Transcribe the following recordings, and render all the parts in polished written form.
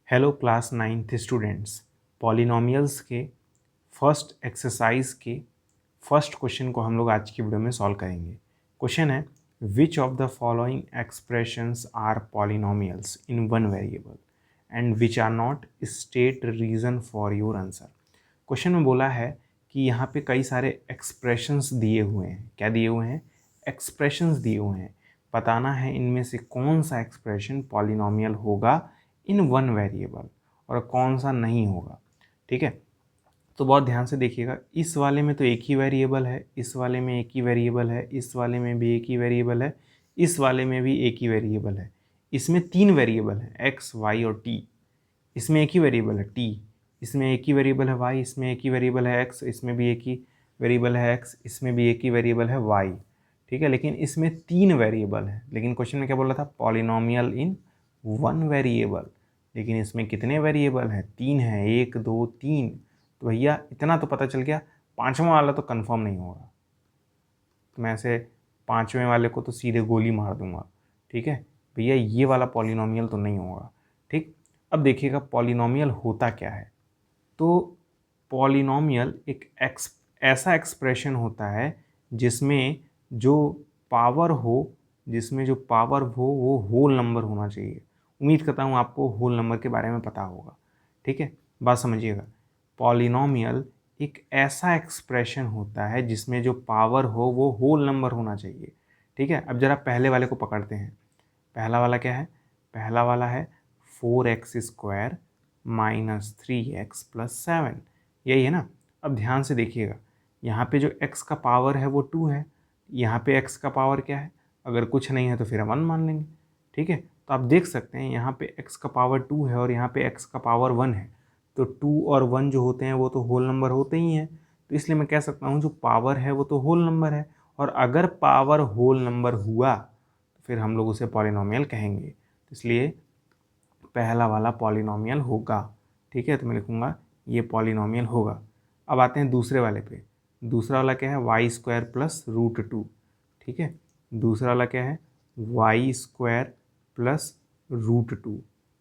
Hello class 9th students, polynomials के first exercise के first question को हम लोग आज की वीडियो में सॉल्व करेंगे। क्वेश्चन है which of the following expressions are polynomials in one variable and which are not, state reason for your answer. Question में बोला है कि यहाँ पे कई सारे एक्सप्रेशंस दिए हुए हैं। क्या दिए हुए हैं? एक्सप्रेशंस दिए हुए हैं। बताना है इनमें से कौन सा एक्सप्रेशन पॉलिनोमियल होगा इन वन वेरिएबल और कौन सा नहीं होगा। ठीक है, तो बहुत ध्यान से देखिएगा। इस वाले में तो एक ही वेरिएबल है, इस वाले में एक ही वेरिएबल है, इस वाले में भी एक ही वेरिएबल है, इस वाले में भी एक ही वेरिएबल है। इसमें तीन वेरिएबल हैं, एक्स वाई और टी। इसमें एक ही वेरिएबल है टी, इसमें एक ही वेरिएबल है वाई, इसमें एक ही वेरिएबल है एक्स, इसमें भी एक ही वेरिएबल है एक्स, इसमें भी एक ही वेरिएबल है वाई। ठीक है, लेकिन इसमें तीन वेरिएबल है। लेकिन क्वेश्चन में क्या बोला था? पॉलिनोमियल इन वन वेरिएबल। लेकिन इसमें कितने वेरिएबल हैं? तीन हैं, एक दो तीन। तो भैया इतना तो पता चल गया, पांचवा वाला तो कंफर्म नहीं होगा। तो मैं ऐसे पांचवें वाले को तो सीधे गोली मार दूंगा। ठीक है भैया, ये वाला पॉलिनोमियल तो नहीं होगा। ठीक, अब देखिएगा पॉलिनोमियल होता क्या है। तो पॉलिनोमियल एक ऐसा एक्सप्रेशन होता है जिसमें जो पावर हो वो होल नंबर होना चाहिए। उम्मीद करता हूँ आपको होल नंबर के बारे में पता होगा। ठीक है, बात समझिएगा। पॉलिनोमियल एक ऐसा एक्सप्रेशन होता है जिसमें जो पावर हो वो होल नंबर होना चाहिए। ठीक है, अब ज़रा पहले वाले को पकड़ते हैं। पहला वाला क्या है? पहला वाला है 4x² माइनस 3x प्लस 7। यही है ना। अब ध्यान से देखिएगा, यहाँ पे जो x का पावर है वो 2 है, यहाँ पे x का पावर क्या है? अगर कुछ नहीं है तो फिर 1 मान लेंगे। ठीक है, तो आप देख सकते हैं यहाँ पे x का पावर 2 है और यहाँ पे x का पावर 1 है। तो 2 और 1 जो होते हैं वो तो होल नंबर होते ही हैं। तो इसलिए मैं कह सकता हूँ जो पावर है वो तो होल नंबर है। और अगर पावर होल नंबर हुआ तो फिर हम लोग उसे पॉलिनोमियल कहेंगे। तो इसलिए पहला वाला पॉलिनोमियल होगा। ठीक है, तो मैं लिखूँगा ये पॉलिनोमियल होगा। अब आते हैं दूसरे वाले पे। दूसरा वाला क्या है? y² plus √2। ठीक है, दूसरा वाला क्या है? y² plus √2।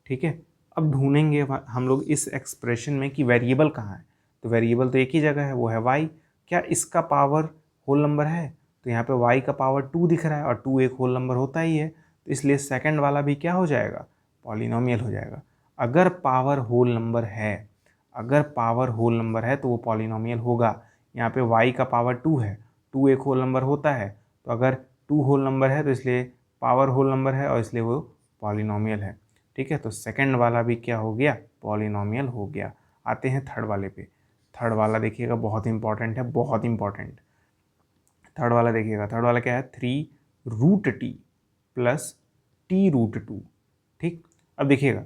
ठीक है, अब ढूंढेंगे हम लोग इस एक्सप्रेशन में कि वेरिएबल कहाँ है। तो वेरिएबल तो एक ही जगह है, वो है y। क्या इसका पावर होल नंबर है? तो यहाँ पे y का पावर 2 दिख रहा है और 2 एक होल नंबर होता ही है। तो इसलिए सेकंड वाला भी क्या हो जाएगा? पॉलिनोमियल हो जाएगा। अगर पावर होल नंबर है, अगर पावर होल नंबर है तो वो पॉलिनोमियल होगा। यहाँ पे y का पावर 2 है, 2 एक होल नंबर होता है। तो अगर 2 होल नंबर है तो इसलिए पावर होल नंबर है और इसलिए वो पॉलिनोमियल है। ठीक है, तो सेकंड वाला भी क्या हो गया? पॉलिनोमियल हो गया। आते हैं थर्ड वाले पे। थर्ड वाला देखिएगा, बहुत इंपॉर्टेंट है, बहुत इंपॉर्टेंट। थर्ड वाला देखिएगा, थर्ड वाला क्या है? 3√t plus t√2। ठीक, अब देखिएगा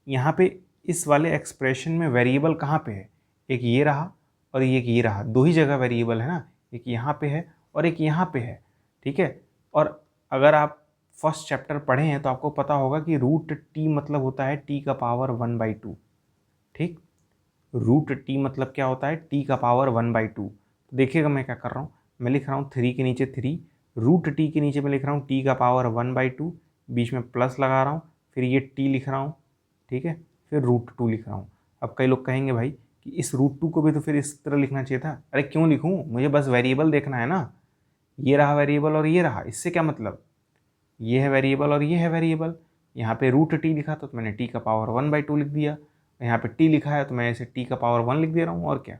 यहाँ पे इस वाले एक्सप्रेशन में वेरिएबल कहाँ पे है? एक ये रहा और एक ये रहा, दो ही जगह वेरिएबल है ना। एक यहाँ पे है और एक यहाँ पे है। ठीक है, और अगर आप फर्स्ट चैप्टर पढ़े हैं तो आपको पता होगा कि √t मतलब होता है t का पावर 1/2। ठीक, √t मतलब क्या होता है? t का पावर 1/2। तो देखिएगा मैं क्या कर रहा हूँ, मैं लिख रहा हूँ 3 के नीचे 3, √t के नीचे मैं लिख रहा हूँ t का पावर 1/2, बीच में प्लस लगा रहा हूँ, फिर ये t लिख रहा हूँ। ठीक है, फिर √2 लिख रहा हूँ। अब कई लोग कहेंगे भाई कि इस √2 को भी तो फिर इस तरह लिखना चाहिए था। अरे क्यों लिखूँ? मुझे बस वेरिएबल देखना है ना। ये रहा वेरिएबल और ये रहा, इससे क्या मतलब? ये है वेरिएबल और ये है वेरिएबल। यहाँ पे √t लिखा तो मैंने t का पावर 1/2 लिख दिया। यहाँ पे t लिखा है तो मैं इसे t का पावर 1 लिख दे रहा हूँ। और क्या,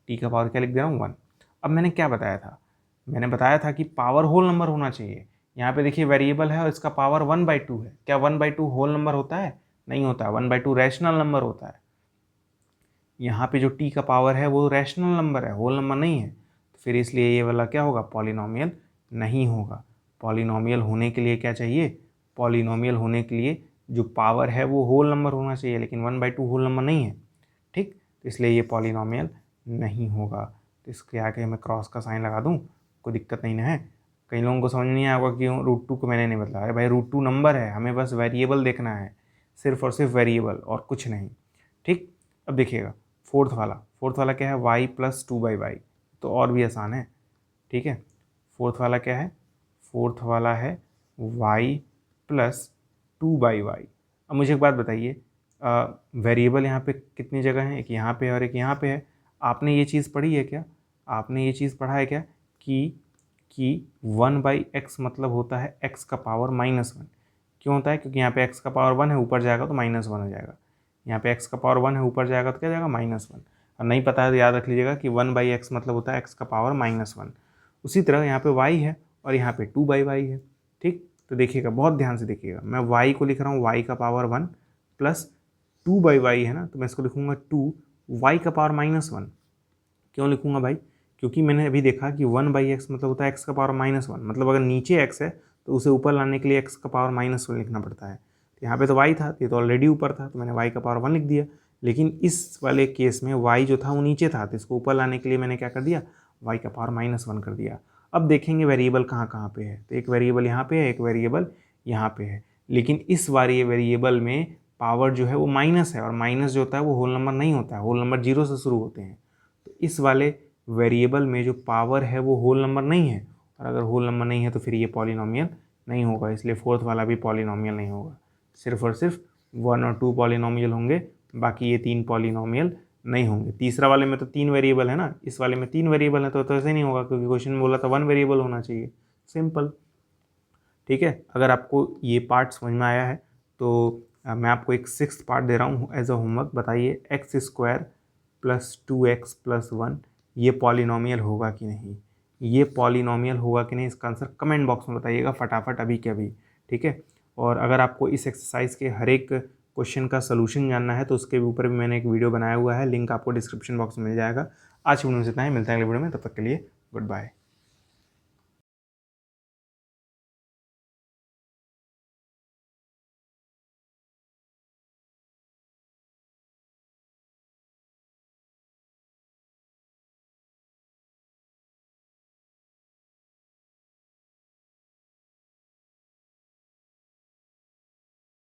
t का पावर क्या लिख दे रहा हूँ? 1। अब मैंने क्या बताया था? मैंने बताया था कि पावर होल नंबर होना चाहिए। यहाँ पे देखिए वेरिएबल है और इसका पावर 1/2 है। क्या 1/2 होल नंबर होता है? नहीं होता है, 1/2 रैशनल नंबर होता है। यहाँ पे जो t का पावर है वो रैशनल नंबर है, होल नंबर नहीं है। तो फिर इसलिए ये वाला क्या होगा? पॉलिनोमियल नहीं होगा। पॉलिनोमियल होने के लिए क्या चाहिए? पॉलिनोमियल होने के लिए जो पावर है वो होल नंबर होना चाहिए, लेकिन 1/2 होल नंबर नहीं है। ठीक, तो इसलिए ये पॉलिनोमियल नहीं होगा। तो इसके आगे मैं क्रॉस का साइन लगा दूँ, कोई दिक्कत नहीं ना है। कई लोगों को समझ नहीं आएगा कि √2 को मैंने नहीं बताया। अरे भाई √2 नंबर है, हमें बस वेरिएबल देखना है, सिर्फ और सिर्फ वेरिएबल और कुछ नहीं। ठीक, अब देखिएगा फोर्थ वाला क्या है? y plus 2/y। तो और भी आसान है। ठीक है, फोर्थ वाला क्या है? फोर्थ वाला है y प्लस 2/y। अब मुझे एक बात बताइए, वेरिएबल यहाँ पे कितनी जगह है, एक यहाँ पे है और एक यहाँ पे है। आपने ये चीज़ पढ़ी है क्या, आपने ये चीज़ पढ़ा है क्या कि 1/x मतलब होता है x का पावर -1। क्यों होता है, क्योंकि यहाँ पे x का पावर 1 है, ऊपर जाएगा तो -1 हो जाएगा। यहाँ पे x का पावर 1 है, ऊपर जाएगा तो क्या जाएगा, -1। और नहीं पता है तो याद रख लीजिएगा कि 1/x मतलब होता है x का पावर -1। उसी तरह यहाँ पे y है और यहाँ पे 2/y है। ठीक, तो देखिएगा, बहुत ध्यान से देखिएगा, मैं y को लिख रहा हूँ y का पावर 1 प्लस 2/y है ना, तो मैं इसको लिखूंगा 2y का पावर -1। क्यों लिखूंगा भाई, क्योंकि मैंने अभी देखा कि 1/x मतलब होता है x का पावर -1। मतलब अगर नीचे x है तो उसे ऊपर लाने के लिए x का पावर -1 लिखना पड़ता है। तो यहाँ पे तो y था, ये तो ऑलरेडी ऊपर था, तो मैंने y का पावर 1 लिख दिया। लेकिन इस वाले केस में y जो था वो नीचे था, तो इसको ऊपर लाने के लिए मैंने क्या कर दिया, y का पावर -1 कर दिया। अब देखेंगे वेरिएबल कहाँ कहाँ पे है, तो एक वेरिएबल यहाँ पे है, एक वेरिएबल यहाँ पे है। लेकिन इस वाले वेरिएबल में पावर जो है वो माइनस है, और माइनस जो होता है वो होल नंबर नहीं होता है, होल नंबर 0 से शुरू होते हैं। तो इस वाले वेरिएबल में जो पावर है वो होल नंबर नहीं है, और अगर होल नंबर नहीं है तो फिर ये पॉलिनोमियल नहीं होगा, इसलिए फोर्थ वाला भी पॉलिनोमियल नहीं होगा। सिर्फ और सिर्फ 1 और 2 पॉलिनोमियल होंगे, बाकी ये 3 पॉलिनोमियल नहीं होंगे। तीसरा वाले में तो 3 वेरिएबल है ना, इस वाले में 3 वेरिएबल है, तो ऐसे नहीं होगा, क्योंकि क्वेश्चन में बोला था 1 वेरिएबल होना चाहिए। सिंपल। ठीक है, अगर आपको ये पार्ट समझ में आया है तो मैं आपको एक 6th पार्ट दे रहा हूँ एज अ होमवर्क। बताइए x² + 2x + 1 ये पॉलिनोमियल होगा कि नहीं, ये पॉलिनोमियल होगा कि नहीं, इसका आंसर कमेंट बॉक्स में बताइएगा फटाफट अभी के अभी। ठीक है, और अगर आपको इस एक्सरसाइज के हर एक क्वेश्चन का सलूशन जानना है तो उसके ऊपर भी मैंने एक वीडियो बनाया हुआ है, लिंक आपको डिस्क्रिप्शन बॉक्स में मिल जाएगा। आज की वीडियो में इतना ही, मिलता है अगले वीडियो में, तब तक के लिए गुड बाय।